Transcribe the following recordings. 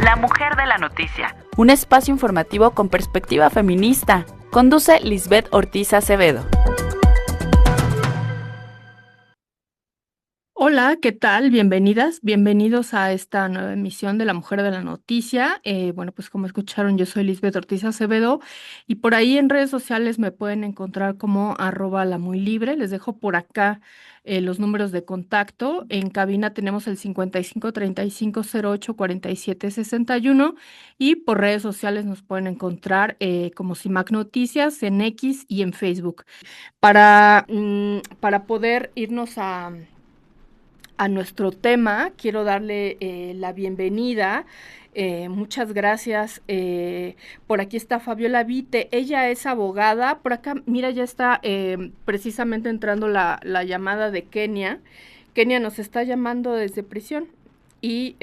La Mujer de la Noticia, un espacio informativo con perspectiva feminista. Conduce Lisbeth Ortiz Acevedo. Hola, ¿qué tal? Bienvenidas, bienvenidos a esta nueva emisión de La Mujer de la Noticia. Bueno, pues como escucharon, yo soy Lisbeth Ortiz Acevedo y por ahí en redes sociales me pueden encontrar como @lamuilibre. Les dejo por acá los números de contacto. En cabina tenemos el 55 35 08 47 61 y por redes sociales nos pueden encontrar como CIMAC Noticias en X y en Facebook. Para poder irnos a nuestro tema, quiero darle la bienvenida. Muchas gracias. Por aquí está Fabiola Vite, ella es abogada. Por acá, mira, ya está precisamente entrando la llamada de Kenia. Kenia nos está llamando desde prisión y...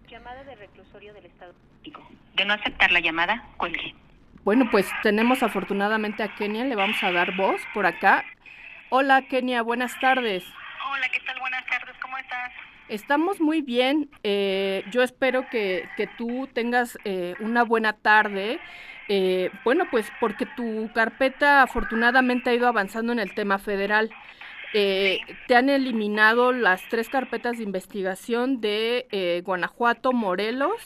llamada de reclusorio del Estado de México. De no aceptar la llamada, cuelgue. Bueno, pues tenemos afortunadamente a Kenia, le vamos a dar voz por acá. Hola Kenia, buenas tardes. Hola, ¿qué tal? Buenas tardes, ¿cómo estás? Estamos muy bien. Yo espero que tú tengas una buena tarde. Bueno, pues porque tu carpeta afortunadamente ha ido avanzando en el tema federal. Sí. Te han eliminado las 3 carpetas de investigación de Guanajuato, Morelos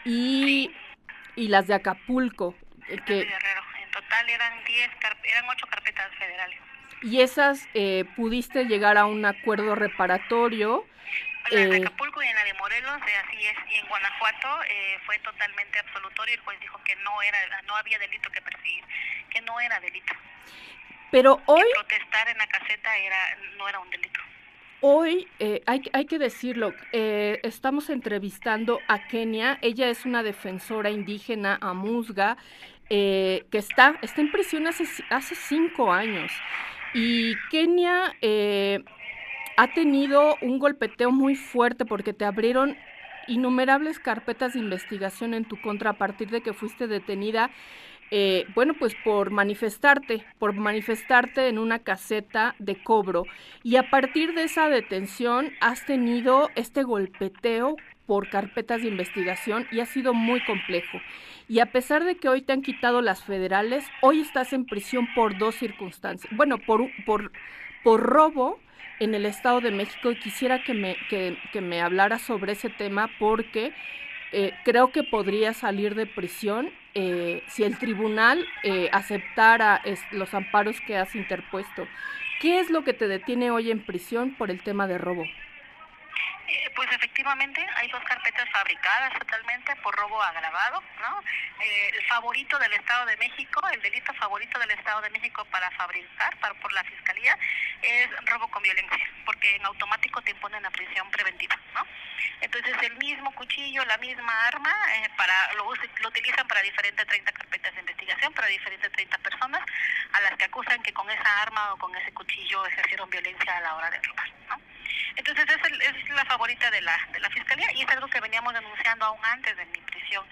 y, Sí. y las de Acapulco. Las de Guerrero. En total eran 8 carpetas federales. Y esas pudiste llegar a un acuerdo reparatorio. La de Acapulco y en la de Morelos, así es. Y en Guanajuato fue totalmente absolutorio. El juez dijo que no había delito que perseguir, que no era delito. Pero hoy... Que protestar en la caseta no era un delito. Hoy hay que decirlo, estamos entrevistando a Kenia. Ella es una defensora indígena amuzga que está en prisión hace 5 años. Y Kenia ha tenido un golpeteo muy fuerte porque te abrieron innumerables carpetas de investigación en tu contra a partir de que fuiste detenida. Bueno, pues por manifestarte en una caseta de cobro. Y a partir de esa detención has tenido este golpeteo por carpetas de investigación y ha sido muy complejo. Y a pesar de que hoy te han quitado las federales, hoy estás en prisión por 2 circunstancias. Bueno, por robo en el Estado de México, y quisiera que me hablara sobre ese tema porque creo que podría salir de prisión si el tribunal aceptara los amparos que has interpuesto. ¿Qué es lo que te detiene hoy en prisión por el tema de robo? Pues efectivamente hay 2 carpetas fabricadas totalmente por robo agravado, ¿no? El favorito del Estado de México, el delito favorito del Estado de México para fabricar por la Fiscalía es robo con violencia, porque en automático te imponen la prisión preventiva, ¿no? Entonces el mismo cuchillo, la misma arma, lo utilizan para diferentes 30 carpetas de investigación, para diferentes 30 personas a las que acusan que con esa arma o con ese cuchillo ejercieron violencia a la hora de robar, ¿no? Entonces es la favorita de la Fiscalía y es algo que veníamos denunciando aún antes de mi prisión.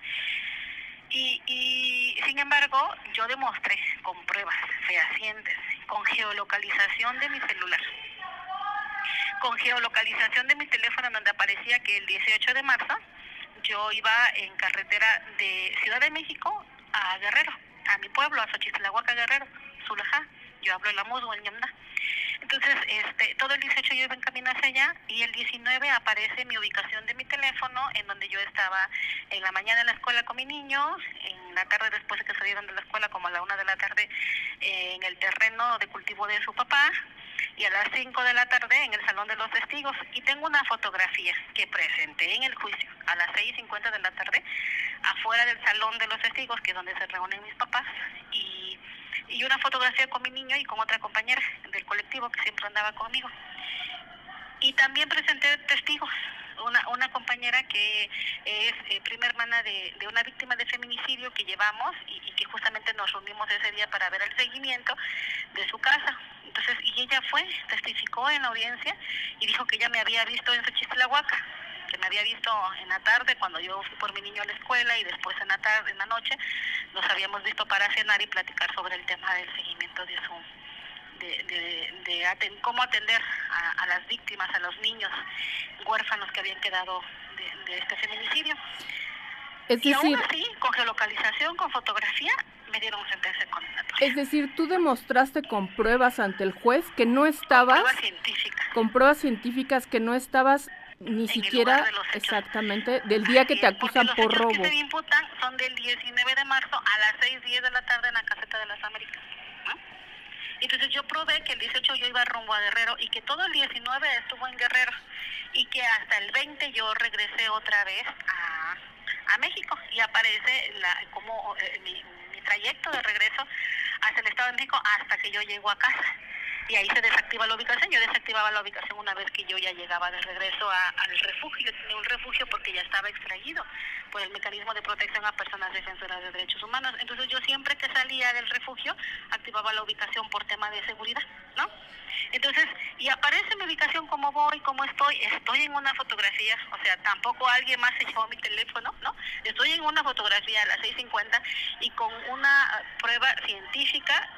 Y sin embargo, yo demostré con pruebas fehacientes, con geolocalización de mi celular, con geolocalización de mi teléfono, donde aparecía que el 18 de marzo yo iba en carretera de Ciudad de México a Guerrero, a mi pueblo, a Xochitlahuaca, Guerrero, Zulajá. Yo hablo el amuzgo, el ñamná. Entonces, todo el 18 yo iba en camino hacia allá y el 19 aparece mi ubicación de mi teléfono, en donde yo estaba en la mañana en la escuela con mi niño, en la tarde después de que salieron de la escuela, como a la 1 de la tarde, en el terreno de cultivo de su papá, y a las 5 de la tarde en el salón de los testigos. Y tengo una fotografía que presenté en el juicio a las 6:50 de la tarde, afuera del salón de los testigos, que es donde se reúnen mis papás, y una fotografía con mi niño y con otra compañera del colectivo que siempre andaba conmigo. Y también presenté testigos, una compañera que es prima hermana de una víctima de feminicidio que llevamos y que justamente nos reunimos ese día para ver el seguimiento de su casa. Entonces, y ella testificó en la audiencia y dijo que ella me había visto en Xochitlahuaca, que me había visto en la tarde cuando yo fui por mi niño a la escuela y después en la noche nos habíamos visto para cenar y platicar sobre el tema del seguimiento de cómo atender a las víctimas, a los niños huérfanos que habían quedado de este feminicidio. Es decir, y aún así, con geolocalización, con fotografía, me dieron sentencia condenatoria. Es decir, tú demostraste con pruebas ante el juez que no estabas... Con pruebas científicas. Con pruebas científicas que no estabas ni en siquiera... el lugar de los hechos. Exactamente, del día que te acusan por robo. Los hechos que se me imputan son del 19 de marzo a las 6:10 de la tarde en la Caseta de las Américas, ¿no? Entonces yo probé que el 18 yo iba rumbo a Guerrero y que todo el 19 estuvo en Guerrero y que hasta el 20 yo regresé otra vez a México y aparece mi trayecto de regreso hacia el Estado de México hasta que yo llego a casa. Y ahí se desactiva la ubicación. Yo desactivaba la ubicación una vez que yo ya llegaba de regreso al refugio. Yo tenía un refugio porque ya estaba extraído por el mecanismo de protección a personas defensoras de derechos humanos. Entonces yo siempre que salía del refugio activaba la ubicación por tema de seguridad, ¿no? Entonces, y aparece mi ubicación, cómo voy, cómo estoy en una fotografía, o sea, tampoco alguien más se llevó mi teléfono, ¿no? Estoy en una fotografía a las 6:50 y con una prueba científica,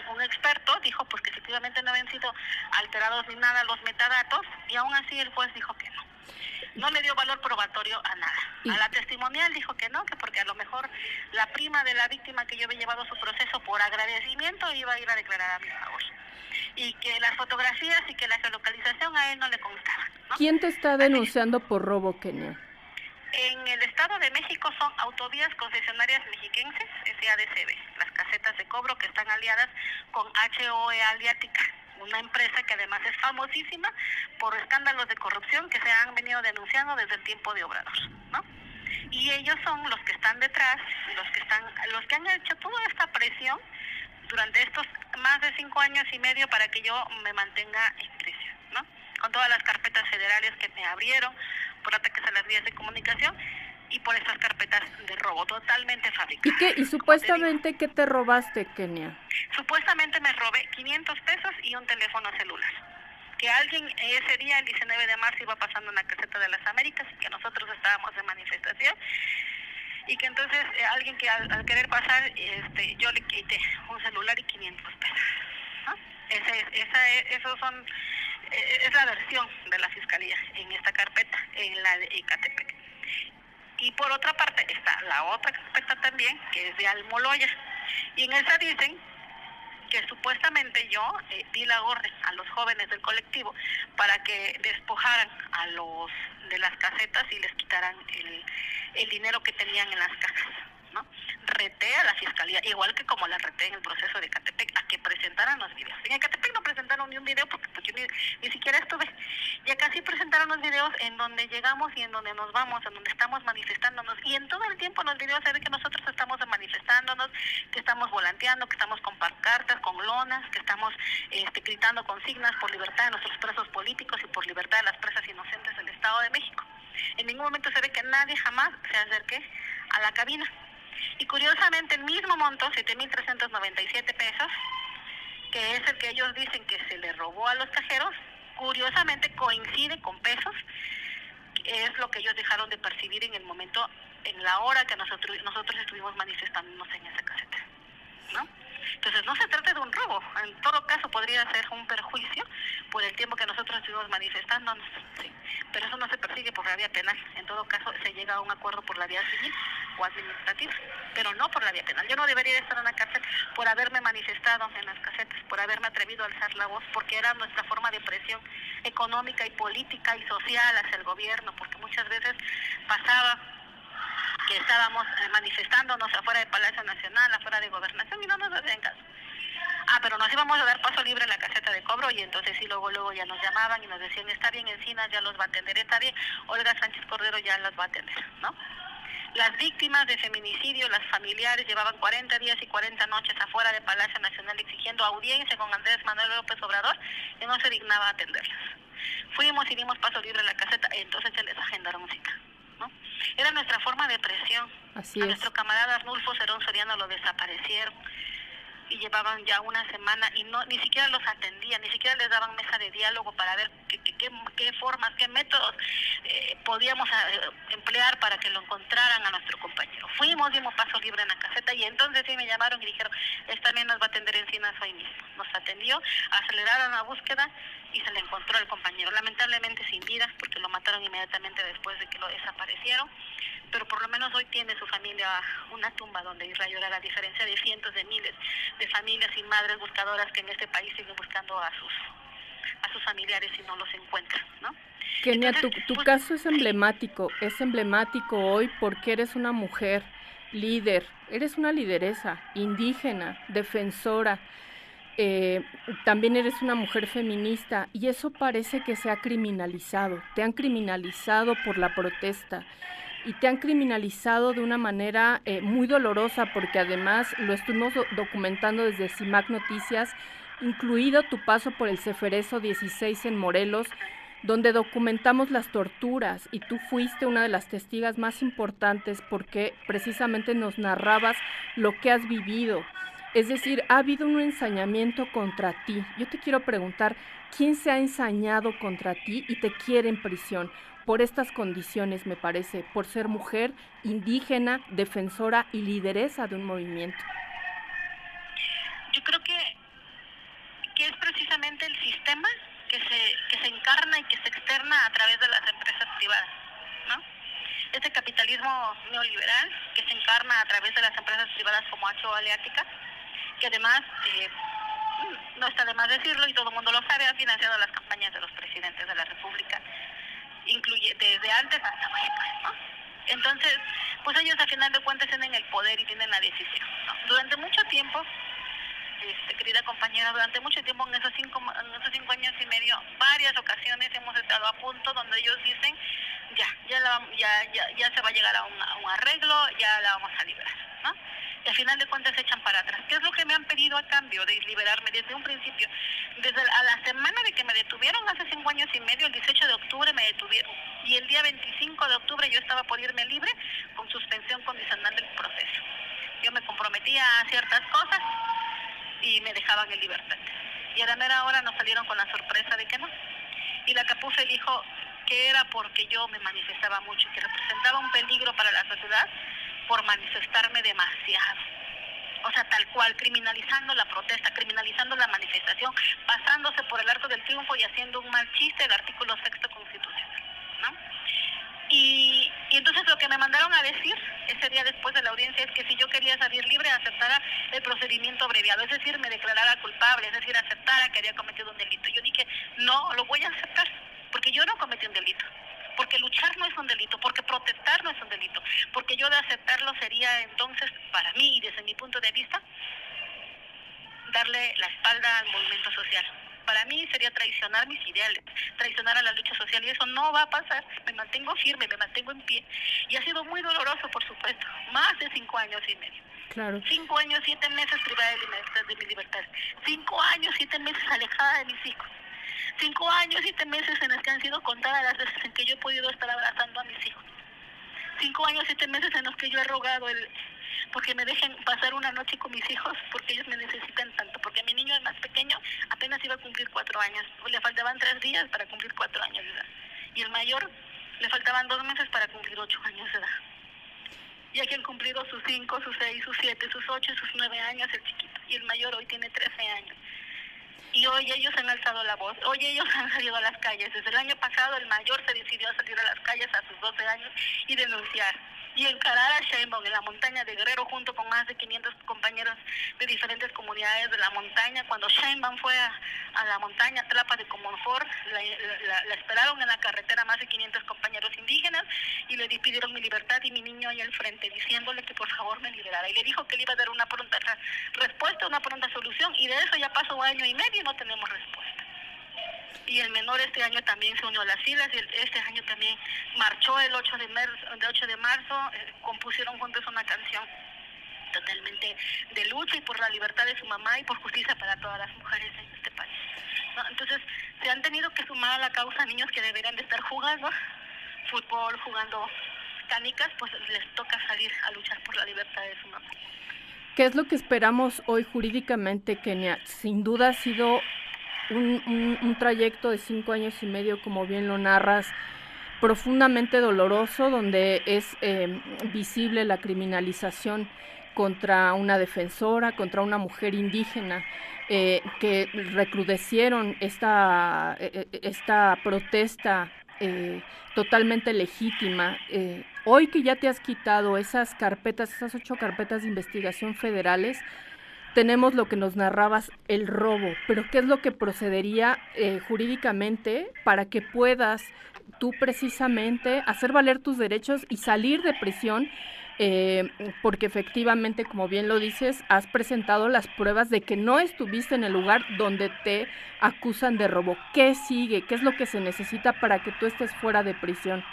un experto dijo pues que efectivamente no habían sido alterados ni nada los metadatos y aún así el juez dijo que no. No le dio valor probatorio a nada. A la testimonial dijo que no, que porque a lo mejor la prima de la víctima que yo había llevado su proceso por agradecimiento iba a ir a declarar a mi favor. Y que las fotografías y que la geolocalización a él no le constaban, ¿no? ¿Quién te está denunciando por robo, Kenia? En el Estado de México son Autovías Concesionarias Mexiquenses, SADCB, las casetas de cobro que están aliadas con HOE Aliática, una empresa que además es famosísima por escándalos de corrupción que se han venido denunciando desde el tiempo de Obrador, ¿no? Y ellos son los que están detrás, los que han hecho toda esta presión durante estos más de 5 años y medio para que yo me mantenga en prisión, ¿no? Con todas las carpetas federales que me abrieron por ataques a las vías de comunicación y por estas carpetas de robo totalmente fabricadas. ¿Y supuestamente qué te robaste, Kenia? Supuestamente me robé 500 pesos y un teléfono celular. Que alguien ese día, el 19 de marzo, iba pasando en la Caseta de las Américas y que nosotros estábamos de manifestación. Y que entonces alguien que al querer pasar, yo le quité un celular y 500 pesos, ¿no? Es la versión de la Fiscalía en esta carpeta, en la de Ecatepec. Y por otra parte está la otra carpeta también, que es de Almoloya. Y en esa dicen que supuestamente yo di la orden a los jóvenes del colectivo para que despojaran a los de las casetas y les quitaran el dinero que tenían en las cajas, ¿no? Reté a la Fiscalía, igual que como la reté en el proceso de Ecatepec, a que presentaran los videos. En Ecatepec no presentaron ni un video porque pues, yo ni siquiera estuve. Y acá sí presentaron los videos en donde llegamos y en donde nos vamos, en donde estamos manifestándonos. Y en todo el tiempo en los videos se ve que nosotros estamos manifestándonos, que estamos volanteando, que estamos con pancartas, con lonas, que estamos gritando consignas por libertad de nuestros presos políticos y por libertad de las presas inocentes del Estado de México. En ningún momento se ve que nadie jamás se acerque a la cabina. Y curiosamente el mismo monto, 7,397 pesos, que es el que ellos dicen que se le robó a los cajeros, curiosamente coincide con pesos, que es lo que ellos dejaron de percibir en el momento, en la hora que nosotros estuvimos manifestándonos en esa caseta, ¿no? Entonces no se trata de un robo, en todo caso podría ser un perjuicio por el tiempo que nosotros estuvimos manifestándonos, ¿sí? Pero eso no se persigue por la vía penal, en todo caso se llega a un acuerdo por la vía civil o administrativa, pero no por la vía penal. Yo no debería estar en la cárcel por haberme manifestado en las casetas, por haberme atrevido a alzar la voz, porque era nuestra forma de presión económica y política y social hacia el gobierno, porque muchas veces pasaba que estábamos manifestándonos afuera del Palacio Nacional, afuera de Gobernación, y no nos hacían caso. Pero nos íbamos a dar paso libre en la caseta de cobro, y entonces sí, luego ya nos llamaban y nos decían, está bien, Encinas ya los va a atender, está bien, Olga Sánchez Cordero ya los va a atender, ¿no? Las víctimas de feminicidio, las familiares, llevaban 40 días y 40 noches afuera del Palacio Nacional exigiendo audiencia con Andrés Manuel López Obrador, y no se dignaba a atenderlas. Fuimos y dimos paso libre en la caseta, y entonces se les agendaron cita, ¿no? Era nuestra forma de presión. Así a es. Nuestro camarada Arnulfo Cerón Soriano lo desaparecieron y llevaban ya una semana y ni siquiera los atendían, ni siquiera les daban mesa de diálogo para ver qué formas, qué métodos podíamos emplear para que lo encontraran a nuestro compañero. Fuimos, dimos paso libre en la caseta y entonces sí me llamaron y dijeron, esta niña nos va a atender Encinas hoy mismo. Nos atendió, aceleraron la búsqueda y se le encontró al compañero. Lamentablemente sin vidas porque lo mataron inmediatamente después de que lo desaparecieron, pero por lo menos hoy tiene su familia una tumba donde ir a llorar, a diferencia de cientos de miles de familias y madres buscadoras que en este país siguen buscando a sus familiares y no los encuentran, ¿no? Kenia, Entonces, tu caso es emblemático hoy porque eres una mujer líder, eres una lideresa indígena, defensora, también eres una mujer feminista y eso parece que se ha criminalizado, te han criminalizado por la protesta y te han criminalizado de una manera muy dolorosa porque además lo estuvimos documentando desde CIMAC Noticias, incluido tu paso por el Ceferezo 16 en Morelos, donde documentamos las torturas y tú fuiste una de las testigos más importantes porque precisamente nos narrabas lo que has vivido. Es decir, ha habido un ensañamiento contra ti. Yo te quiero preguntar, ¿quién se ha ensañado contra ti y te quiere en prisión? Por estas condiciones, me parece, por ser mujer, indígena, defensora y lideresa de un movimiento. Yo creo que es precisamente el sistema que se encarna y que se externa a través de las empresas privadas, ¿no? Este capitalismo neoliberal que se encarna a través de las empresas privadas como HO Aleática, que además, no está de más decirlo y todo el mundo lo sabe, ha financiado las campañas de los presidentes de la República, incluye desde antes hasta hoy, pues, ¿no? Entonces, pues ellos al final de cuentas tienen el poder y tienen la decisión, ¿no? Durante mucho tiempo, querida compañera, durante mucho tiempo en esos 5 años y medio, varias ocasiones hemos estado a punto donde ellos dicen ya se va a llegar a un arreglo, ya la vamos a liberar, ¿no? Y al final de cuentas se echan para atrás. ¿Qué es lo que me han pedido a cambio de liberarme desde un principio? A la semana de que me detuvieron hace 5 años y medio, el 18 de octubre me detuvieron y el día 25 de octubre yo estaba por irme libre con suspensión condicional del proceso. Yo me comprometía a ciertas cosas y me dejaban en libertad. Y a la mera hora nos salieron con la sorpresa de que no. Y la Capufe dijo que era porque yo me manifestaba mucho y que representaba un peligro para la sociedad por manifestarme demasiado. O sea, tal cual, criminalizando la protesta, criminalizando la manifestación, pasándose por el arco del triunfo y haciendo un mal chiste del artículo 6º constitucional, ¿no? Y entonces lo que me mandaron a decir ese día después de la audiencia es que si yo quería salir libre aceptara el procedimiento abreviado, es decir, me declarara culpable, es decir, aceptara que había cometido un delito. Yo dije, no, lo voy a aceptar, porque yo no cometí un delito, porque luchar no es un delito, porque protestar no es un delito, porque yo de aceptarlo sería entonces, para mí y desde mi punto de vista, darle la espalda al movimiento social. Para mí sería traicionar mis ideales, traicionar a la lucha social y eso no va a pasar. Me mantengo firme, me mantengo en pie y ha sido muy doloroso, por supuesto, más de 5 años y medio. Claro. 5 años, 7 meses privada de mi libertad. 5 años, 7 meses alejada de mis hijos. 5 años, 7 meses en los que han sido contadas las veces en que yo he podido estar abrazando a mis hijos. 5 años, 7 meses en los que yo he rogado porque me dejen pasar una noche con mis hijos, porque ellos me necesitan tanto, porque mi niño, el más pequeño, apenas iba a cumplir 4 años, le faltaban 3 días para cumplir 4 años de edad, y el mayor le faltaban 2 meses para cumplir 8 años de edad. Ya que han cumplido sus 5, sus 6, sus 7, sus 8, sus 9 años el chiquito, y el mayor hoy tiene 13 años. Y hoy ellos han alzado la voz, hoy ellos han salido a las calles. Desde el año pasado el mayor se decidió a salir a las calles a sus 12 años y denunciar y encarar a Sheinbaum en la montaña de Guerrero junto con más de 500 compañeros de diferentes comunidades de la montaña. Cuando Sheinbaum fue a la montaña Tlapa de Comonfort, la esperaron en la carretera más de 500 compañeros indígenas y le pidieron mi libertad y mi niño ahí al frente, diciéndole que por favor me liberara. Y le dijo que le iba a dar una pronta respuesta, una pronta solución, y de eso ya pasó 1 año y medio y no tenemos respuesta. Y el menor este año también se unió a las filas, y este año también marchó el 8 de marzo, compusieron juntos una canción totalmente de lucha y por la libertad de su mamá y por justicia para todas las mujeres en este país, ¿no? Entonces se han tenido que sumar a la causa niños que deberían de estar jugando fútbol, jugando canicas, pues les toca salir a luchar por la libertad de su mamá. ¿Qué es lo que esperamos hoy jurídicamente, Kenia? Sin duda ha sido un trayecto de 5 años y medio, como bien lo narras, profundamente doloroso, donde es visible la criminalización contra una defensora, contra una mujer indígena, que recrudecieron esta protesta totalmente legítima. Hoy que ya te has quitado esas 8 carpetas de investigación federales, tenemos lo que nos narrabas, el robo, pero ¿qué es lo que procedería jurídicamente para que puedas tú precisamente hacer valer tus derechos y salir de prisión? Porque efectivamente, como bien lo dices, has presentado las pruebas de que no estuviste en el lugar donde te acusan de robo. ¿Qué sigue? ¿Qué es lo que se necesita para que tú estés fuera de prisión?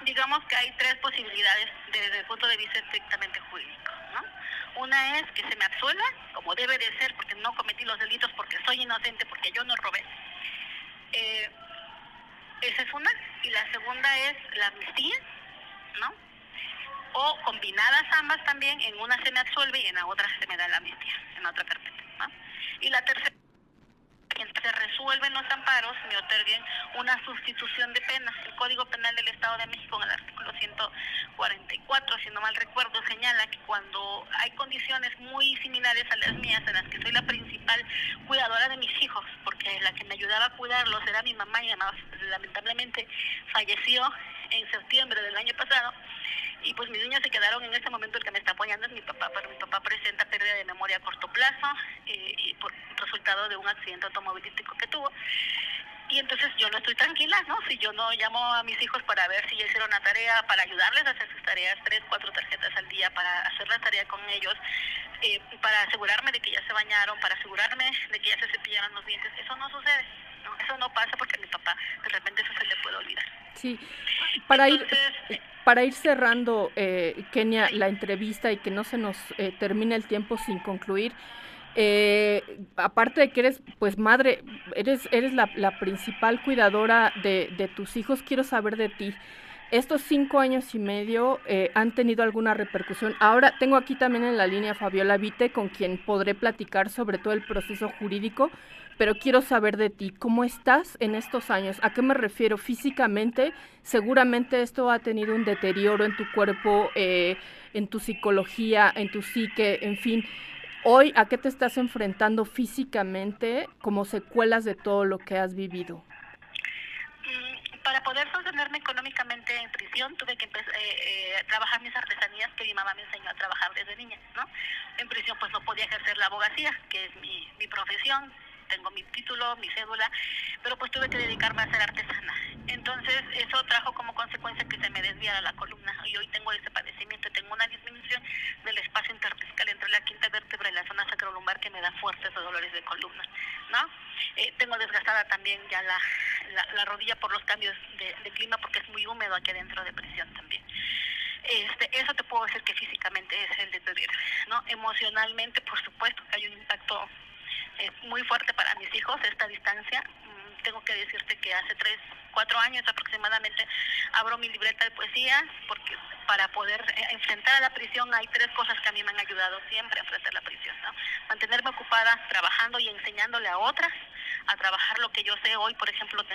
Digamos que hay 3 posibilidades desde el punto de vista estrictamente jurídico, ¿no? Una es que se me absuelva, como debe de ser, porque no cometí los delitos, porque soy inocente, porque yo no robé. Esa es una. Y la segunda es la amnistía, ¿no? O combinadas ambas también, en una se me absuelve y en la otra se me da la amnistía, en la otra carpeta, ¿no? Y la tercera, se resuelven los amparos, me otorguen una sustitución de penas. El Código Penal del Estado de México, en el artículo 144, si no mal recuerdo, señala que cuando hay condiciones muy similares a las mías, en las que soy la principal cuidadora de mis hijos, porque la que me ayudaba a cuidarlos era mi mamá, y además lamentablemente falleció en septiembre del año pasado, y pues mis niños se quedaron. En este momento el que me está apoyando es mi papá, pero mi papá presenta pérdida de memoria a corto plazo, y por resultado de un accidente automovilístico que tuvo. Y entonces yo no estoy tranquila, ¿no? Si yo no llamo a mis hijos para ver si ya hicieron la tarea, para ayudarles a hacer sus tareas, 3, 4 tarjetas al día, para hacer la tarea con ellos, para asegurarme de que ya se bañaron, para asegurarme de que ya se cepillaron los dientes. Eso no sucede, ¿no? Eso no pasa porque a mi papá de repente eso se le puede olvidar. Sí, para ir cerrando, Kenia, la entrevista, y que no se nos termine el tiempo sin concluir, aparte de que eres pues madre, eres la principal cuidadora de tus hijos, quiero saber de ti. ¿Estos 5 años y medio han tenido alguna repercusión? Ahora tengo aquí también en la línea a Fabiola Vite, con quien podré platicar sobre todo el proceso jurídico, pero quiero saber de ti, ¿cómo estás en estos años? ¿A qué me refiero? Físicamente, seguramente esto ha tenido un deterioro en tu cuerpo, en tu psicología, en tu psique, en fin. Hoy, ¿a qué te estás enfrentando físicamente como secuelas de todo lo que has vivido? Para poder sostenerme económicamente en prisión, tuve que empezar a trabajar mis artesanías que mi mamá me enseñó a trabajar desde niña, ¿no? En prisión pues no podía ejercer la abogacía, que es mi profesión. Tengo mi título, mi cédula, pero pues tuve que dedicarme a ser artesana. Entonces eso trajo como consecuencia que se me desviara la columna, y hoy tengo ese padecimiento. Tengo una disminución del espacio intervertebral entre la quinta vértebra y la zona sacrolumbar, que me da fuertes dolores de columna, ¿no? Tengo desgastada también ya la rodilla por los cambios de clima, porque es muy húmedo aquí adentro de prisión también. Eso te puedo decir que físicamente es el deterioro, ¿no? Emocionalmente, por supuesto, que hay un impacto muy fuerte para mis hijos esta distancia. Tengo que decirte que hace 3, 4 años aproximadamente abro mi libreta de poesía, porque para poder enfrentar a la prisión hay 3 cosas que a mí me han ayudado siempre a enfrentar la prisión, ¿no? Mantenerme ocupada trabajando y enseñándole a otras a trabajar lo que yo sé. Hoy, por ejemplo,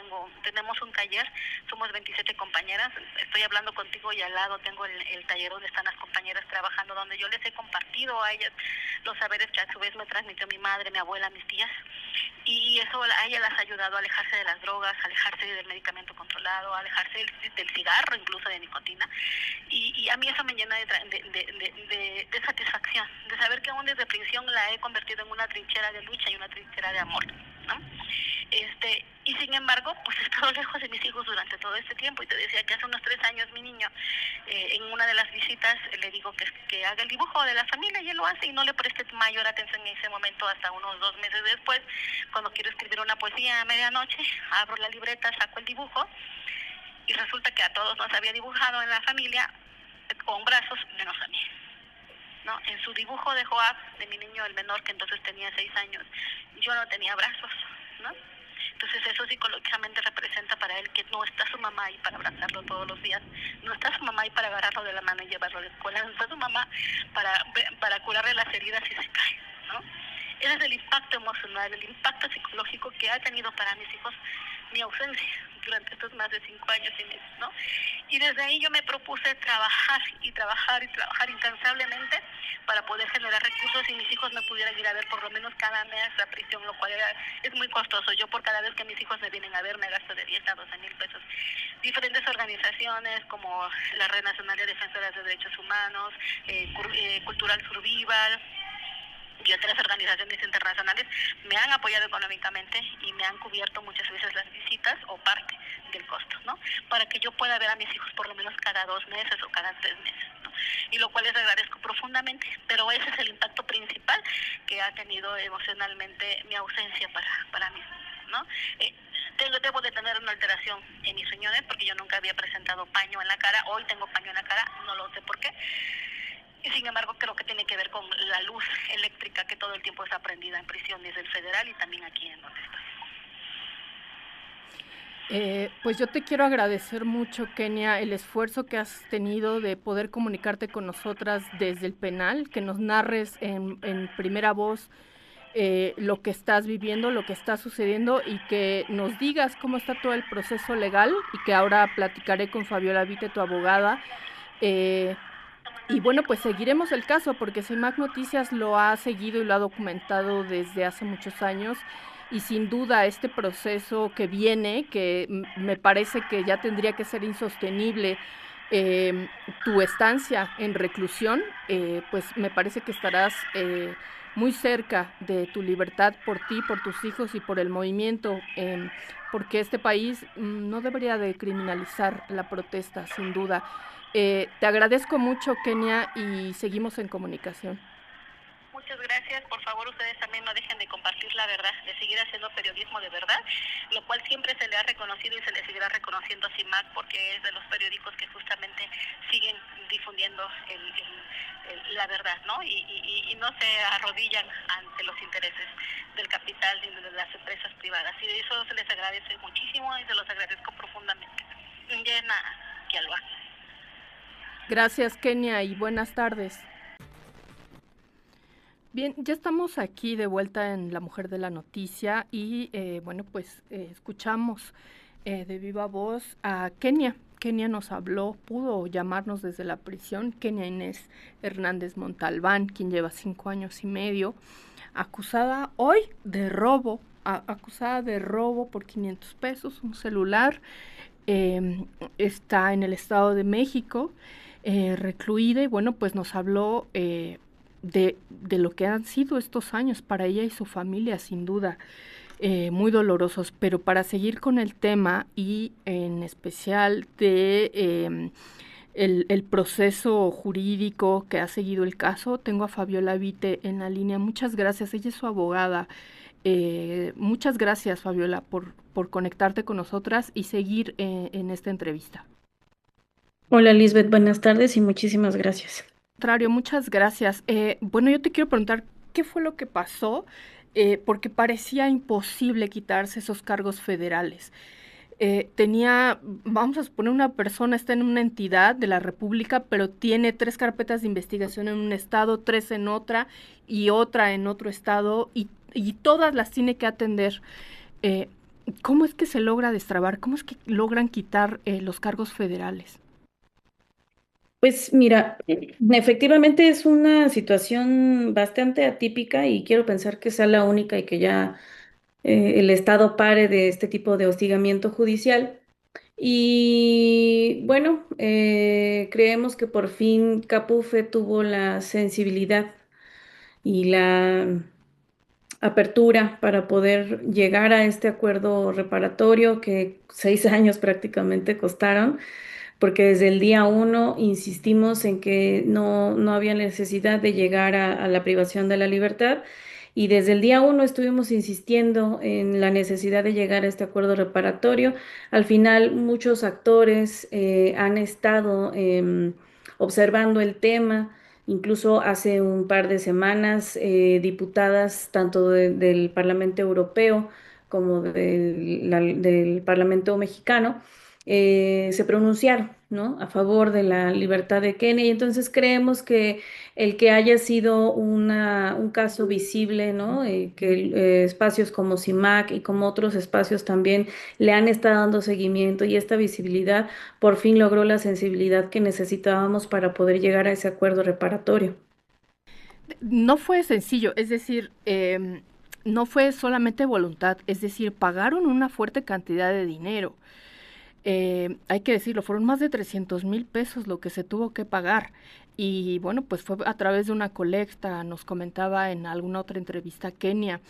tenemos un taller, somos 27 compañeras, estoy hablando contigo y al lado tengo el taller donde están las compañeras trabajando, donde yo les he compartido a ellas los saberes que a su vez me transmitió mi madre, mi abuela, mis tías, y eso a ellas las ha ayudado a alejarse de las drogas, a alejarse del medicamento controlado, a alejarse del cigarro, incluso de nicotina, y a mí eso me llena de satisfacción, de saber que aún desde prisión la he convertido en una trinchera de lucha y una trinchera de amor, ¿no? Y sin embargo, pues he estado lejos de mis hijos durante todo este tiempo, y te decía que hace unos 3 años mi niño, en una de las visitas, le digo que haga el dibujo de la familia, y él lo hace, y no le presté mayor atención en ese momento hasta unos 2 meses después, cuando quiero escribir una poesía a medianoche, abro la libreta, saco el dibujo, y resulta que a todos nos había dibujado en la familia con brazos, menos a mí, ¿no? En su dibujo de Joab, de mi niño el menor, que entonces tenía 6 años, yo no tenía brazos, ¿no? Entonces eso psicológicamente representa para él que no está su mamá ahí para abrazarlo todos los días, no está su mamá ahí para agarrarlo de la mano y llevarlo a la escuela, no está su mamá para curarle las heridas si se cae, ¿no? Ese es el impacto emocional, el impacto psicológico que ha tenido para mis hijos mi ausencia durante estos más de 5 años y medio, ¿no? Y desde ahí yo me propuse trabajar y trabajar y trabajar incansablemente para poder generar recursos y mis hijos me pudieran ir a ver por lo menos cada mes a prisión, lo cual es muy costoso. Yo por cada vez que mis hijos me vienen a ver me gasto de 10 a 12 mil pesos. Diferentes organizaciones como la Red Nacional de Defensoras de Derechos Humanos, Cultural Survival, y otras organizaciones internacionales me han apoyado económicamente y me han cubierto muchas veces las visitas o parte del costo, ¿no? Para que yo pueda ver a mis hijos por lo menos cada 2 meses o cada 3 meses, ¿no? Y lo cual les agradezco profundamente, pero ese es el impacto principal que ha tenido emocionalmente mi ausencia para mí, ¿no? Debo de tener una alteración en mis riñones porque yo nunca había presentado paño en la cara. Hoy tengo paño en la cara, no lo sé por qué. Y sin embargo creo que tiene que ver con la luz eléctrica que todo el tiempo está prendida en prisión desde el federal y también aquí en donde estoy. Pues yo te quiero agradecer mucho, Kenia, el esfuerzo que has tenido de poder comunicarte con nosotras desde el penal, que nos narres en primera voz lo que estás viviendo, lo que está sucediendo y que nos digas cómo está todo el proceso legal y que ahora platicaré con Fabiola Vite, tu abogada. Y bueno, pues seguiremos el caso porque CIMAC Noticias lo ha seguido y lo ha documentado desde hace muchos años y sin duda este proceso que viene, que me parece que ya tendría que ser insostenible, tu estancia en reclusión, pues me parece que estarás muy cerca de tu libertad por ti, por tus hijos y por el movimiento, porque este país no debería de criminalizar la protesta, sin duda. Te agradezco mucho, Kenia, y seguimos en comunicación. Muchas gracias. Por favor, ustedes también no dejen de compartir la verdad, de seguir haciendo periodismo de verdad, lo cual siempre se le ha reconocido y se le seguirá reconociendo a CIMAC porque es de los periódicos que justamente siguen difundiendo la verdad, ¿no? Y no se arrodillan ante los intereses del capital ni de las empresas privadas. Y de eso se les agradece muchísimo y se los agradezco profundamente. Llena Kialba. Gracias, Kenia, y buenas tardes. Bien, ya estamos aquí de vuelta en La Mujer de la Noticia y bueno, pues escuchamos de viva voz a Kenia. Kenia nos habló, pudo llamarnos desde la prisión, Kenia Inés Hernández Montalbán, quien lleva 5 años y medio, acusada hoy de robo, acusada de robo por 500 pesos, un celular, está en el Estado de México, recluida y bueno, pues nos habló de lo que han sido estos años para ella y su familia, sin duda, muy dolorosos. Pero para seguir con el tema y en especial de el proceso jurídico que ha seguido el caso, tengo a Fabiola Vite en la línea. Muchas gracias, ella es su abogada. Muchas gracias, Fabiola, por conectarte con nosotras y seguir en esta entrevista. Hola Lisbeth, buenas tardes y muchísimas gracias. Contrario, muchas gracias. Bueno, yo te quiero preguntar, ¿qué fue lo que pasó? Porque parecía imposible quitarse esos cargos federales. Vamos a suponer, una persona está en una entidad de la República, pero tiene 3 carpetas de investigación en un estado, 3 en otra y otra en otro estado, y todas las tiene que atender. ¿Cómo es que se logra destrabar? ¿Cómo es que logran quitar los cargos federales? Pues mira, efectivamente es una situación bastante atípica y quiero pensar que sea la única y que ya el Estado pare de este tipo de hostigamiento judicial. Y bueno, creemos que por fin Capufe tuvo la sensibilidad y la apertura para poder llegar a este acuerdo reparatorio que 6 años prácticamente costaron, porque desde el día uno insistimos en que no había necesidad de llegar a la privación de la libertad y desde el día uno estuvimos insistiendo en la necesidad de llegar a este acuerdo reparatorio. Al final muchos actores han estado observando el tema. Incluso hace un par de semanas, diputadas tanto del Parlamento Europeo como del Parlamento mexicano se pronunciaron, ¿no? A favor de la libertad de Kenia. Y entonces creemos que el que haya sido un caso visible, ¿no? Que espacios como CIMAC y como otros espacios también le han estado dando seguimiento y esta visibilidad por fin logró la sensibilidad que necesitábamos para poder llegar a ese acuerdo reparatorio. No fue sencillo, es decir, no fue solamente voluntad, es decir, pagaron una fuerte cantidad de dinero. Hay que decirlo, fueron más de 300,000 pesos lo que se tuvo que pagar. Y bueno, pues fue a través de una colecta, nos comentaba en alguna otra entrevista Kenia.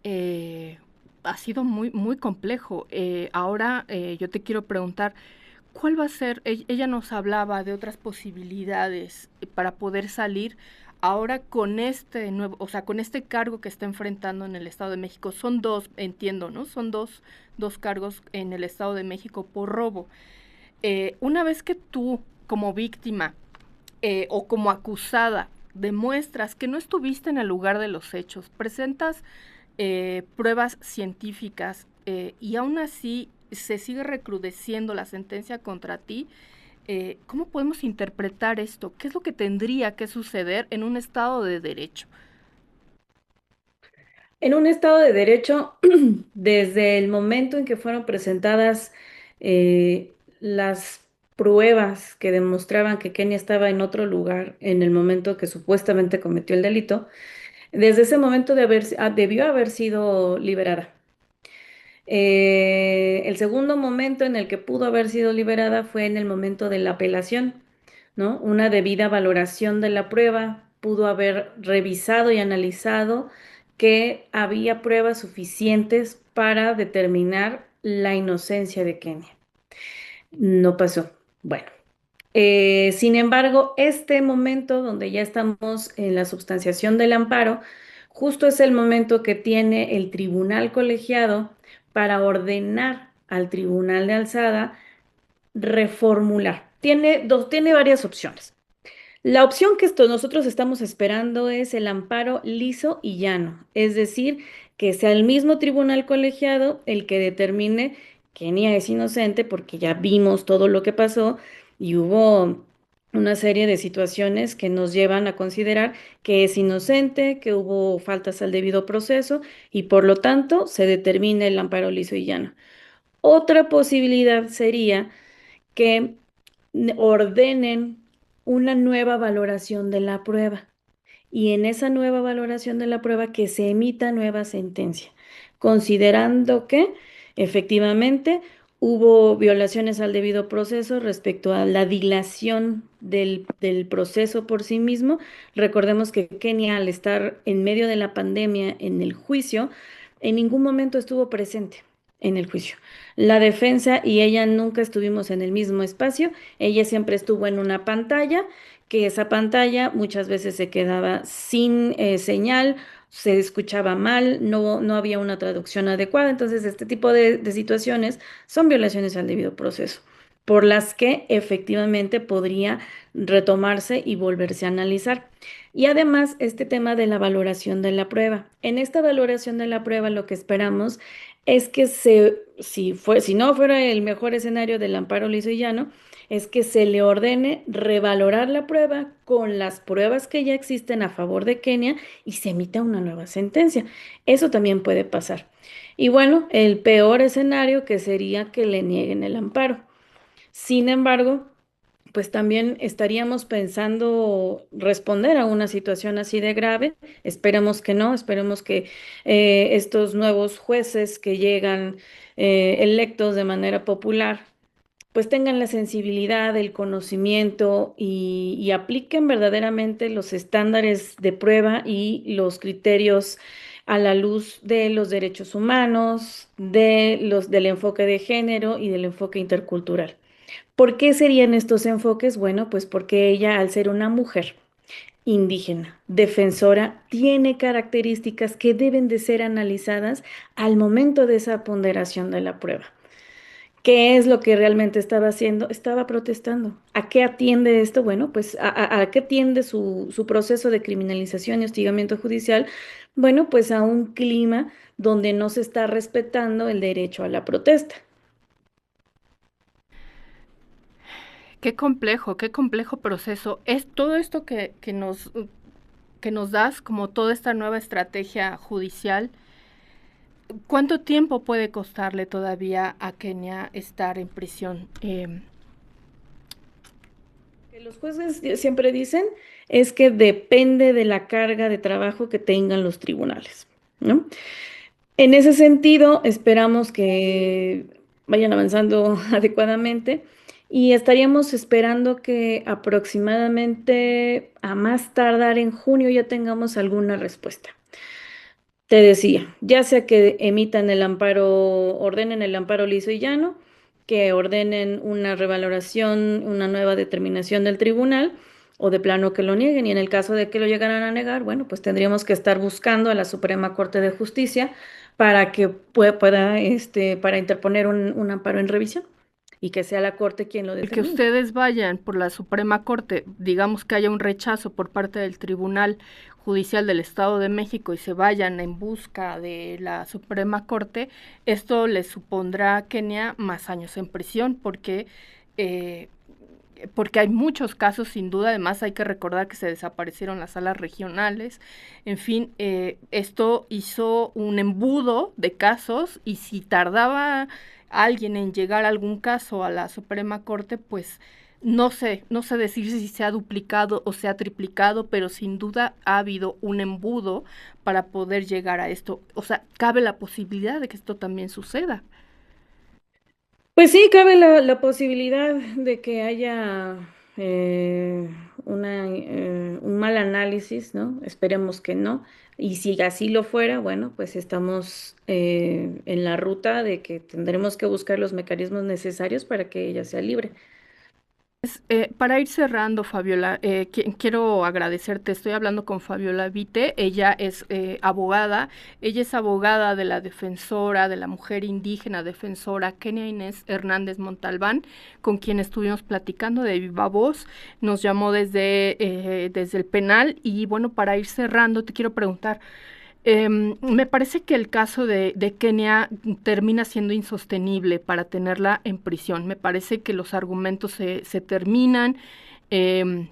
Eh, ha sido muy, muy complejo. Ahora yo te quiero preguntar, ¿cuál va a ser? Ella nos hablaba de otras posibilidades para poder salir ahora con este nuevo, o sea, con este cargo que está enfrentando en el Estado de México. Son dos, entiendo, ¿no? Son dos cargos en el Estado de México por robo. Una vez que tú, como víctima o como acusada, demuestras que no estuviste en el lugar de los hechos, presentas pruebas científicas y aún así se sigue recrudeciendo la sentencia contra ti, ¿cómo podemos interpretar esto? ¿Qué es lo que tendría que suceder en un Estado de Derecho? En un Estado de Derecho, desde el momento en que fueron presentadas las pruebas que demostraban que Kenia estaba en otro lugar en el momento que supuestamente cometió el delito, desde ese momento debió haber sido liberada. El segundo momento en el que pudo haber sido liberada fue en el momento de la apelación, ¿no? Una debida valoración de la prueba pudo haber revisado y analizado que había pruebas suficientes para determinar la inocencia de Kenia. No pasó. Bueno. Sin embargo, este momento donde ya estamos en la substanciación del amparo, justo es el momento que tiene el tribunal colegiado para ordenar al tribunal de alzada reformular. Tiene varias opciones. La opción que nosotros estamos esperando es el amparo liso y llano, es decir, que sea el mismo tribunal colegiado el que determine que Nia es inocente, porque ya vimos todo lo que pasó y hubo una serie de situaciones que nos llevan a considerar que es inocente, que hubo faltas al debido proceso y por lo tanto se determina el amparo liso y llano. Otra posibilidad sería que ordenen una nueva valoración de la prueba y en esa nueva valoración de la prueba que se emita nueva sentencia, considerando que efectivamente hubo violaciones al debido proceso respecto a la dilación del proceso por sí mismo. Recordemos que Kenia, al estar en medio de la pandemia en el juicio, en ningún momento estuvo presente en el juicio. La defensa y ella nunca estuvimos en el mismo espacio, ella siempre estuvo en una pantalla, que esa pantalla muchas veces se quedaba sin señal, se escuchaba mal, no había una traducción adecuada, entonces este tipo de situaciones son violaciones al debido proceso, por las que efectivamente podría retomarse y volverse a analizar. Y además, este tema de la valoración de la prueba. En esta valoración de la prueba, lo que esperamos es que si no fuera el mejor escenario del amparo liso y llano, es que se le ordene revalorar la prueba con las pruebas que ya existen a favor de Kenia y se emita una nueva sentencia. Eso también puede pasar. Y bueno, el peor escenario que sería que le nieguen el amparo. Sin embargo, pues también estaríamos pensando responder a una situación así de grave. Esperemos que no, esperemos que estos nuevos jueces que llegan electos de manera popular, pues tengan la sensibilidad, el conocimiento y apliquen verdaderamente los estándares de prueba y los criterios a la luz de los derechos humanos, del enfoque de género y del enfoque intercultural. ¿Por qué serían estos enfoques? Bueno, pues porque ella, al ser una mujer indígena, defensora, tiene características que deben de ser analizadas al momento de esa ponderación de la prueba. ¿Qué es lo que realmente estaba haciendo? Estaba protestando. ¿A qué atiende esto? Bueno, pues a qué atiende su proceso de criminalización y hostigamiento judicial. Bueno, pues a un clima donde no se está respetando el derecho a la protesta. Qué complejo proceso. Es todo esto que nos das, como toda esta nueva estrategia judicial. ¿Cuánto tiempo puede costarle todavía a Kenia estar en prisión? Que los jueces siempre dicen es que depende de la carga de trabajo que tengan los tribunales, ¿no? En ese sentido, esperamos que vayan avanzando adecuadamente y estaríamos esperando que aproximadamente a más tardar en junio ya tengamos alguna respuesta. Te decía, ya sea que emitan el amparo, ordenen el amparo liso y llano, que ordenen una revaloración, una nueva determinación del tribunal, o de plano que lo nieguen. Y en el caso de que lo llegaran a negar, bueno, pues tendríamos que estar buscando a la Suprema Corte de Justicia para que pueda, para interponer un amparo en revisión y que sea la Corte quien lo El que determine. ustedes vayan por la Suprema Corte, digamos que haya un rechazo por parte del Tribunal Judicial del Estado de México y se vayan en busca de la Suprema Corte, esto les supondrá a Kenia más años en prisión eh, porque hay muchos casos sin duda. Además hay que recordar que se desaparecieron las salas regionales. En fin, esto hizo un embudo de casos y si tardaba alguien en llegar a algún caso a la Suprema Corte, pues no sé decir si se ha duplicado o se ha triplicado, pero sin duda ha habido un embudo para poder llegar a esto. O sea, cabe la posibilidad de que esto también suceda. Pues sí, cabe la posibilidad de que haya un mal análisis, ¿no? Esperemos que no. Y si así lo fuera, bueno, pues estamos en la ruta de que tendremos que buscar los mecanismos necesarios para que ella sea libre. Para ir cerrando, Fabiola, quiero agradecerte. Estoy hablando con Fabiola Vite. Ella es abogada. Ella es abogada de la defensora, de la mujer indígena defensora Kenia Inés Hernández Montalbán, con quien estuvimos platicando de viva voz. Nos llamó desde el penal. Y bueno, para ir cerrando, te quiero preguntar. Me parece que el caso de Kenia termina siendo insostenible para tenerla en prisión. Me parece que los argumentos se terminan, em,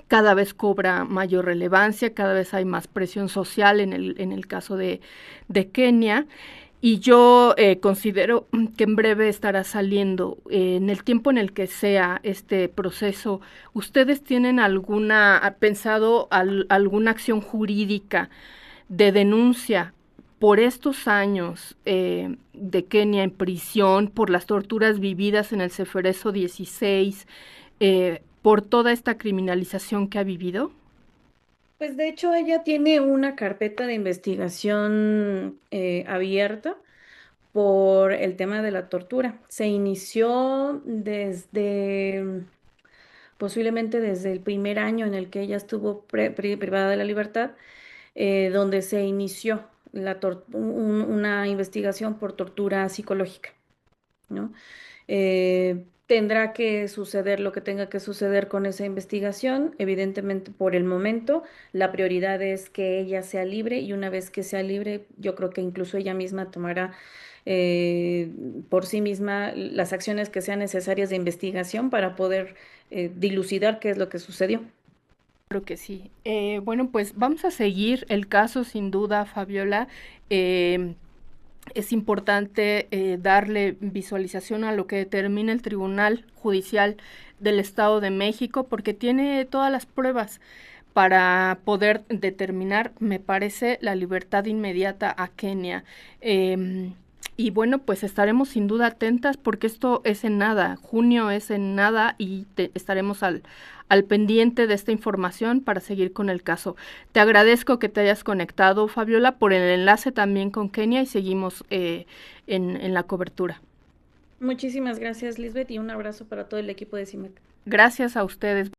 cada vez cobra mayor relevancia, cada vez hay más presión social en el caso de Kenia. Y yo considero que en breve estará saliendo. En el tiempo en el que sea este proceso, ¿ustedes tienen pensado alguna acción jurídica de denuncia por estos años de Kenia en prisión, por las torturas vividas en el Ceferezo 16, por toda esta criminalización que ha vivido? Pues de hecho ella tiene una carpeta de investigación abierta por el tema de la tortura. Se inició posiblemente desde el primer año en el que ella estuvo privada de la libertad, donde se inició una investigación por tortura psicológica, ¿no? Tendrá que suceder lo que tenga que suceder con esa investigación. Evidentemente, por el momento, la prioridad es que ella sea libre y una vez que sea libre, yo creo que incluso ella misma tomará eh, por sí misma las acciones que sean necesarias de investigación para poder dilucidar qué es lo que sucedió. Creo que sí. Bueno, pues vamos a seguir el caso sin duda, Fabiola. Es importante darle visualización a lo que determina el Tribunal Judicial del Estado de México, porque tiene todas las pruebas para poder determinar, me parece, la libertad inmediata a Kenia. Y bueno, pues estaremos sin duda atentas porque esto es en nada, junio es en nada y estaremos al pendiente de esta información para seguir con el caso. Te agradezco que te hayas conectado, Fabiola, por el enlace también con Kenia y seguimos en la cobertura. Muchísimas gracias, Lisbeth, y un abrazo para todo el equipo de CIMAC. Gracias a ustedes.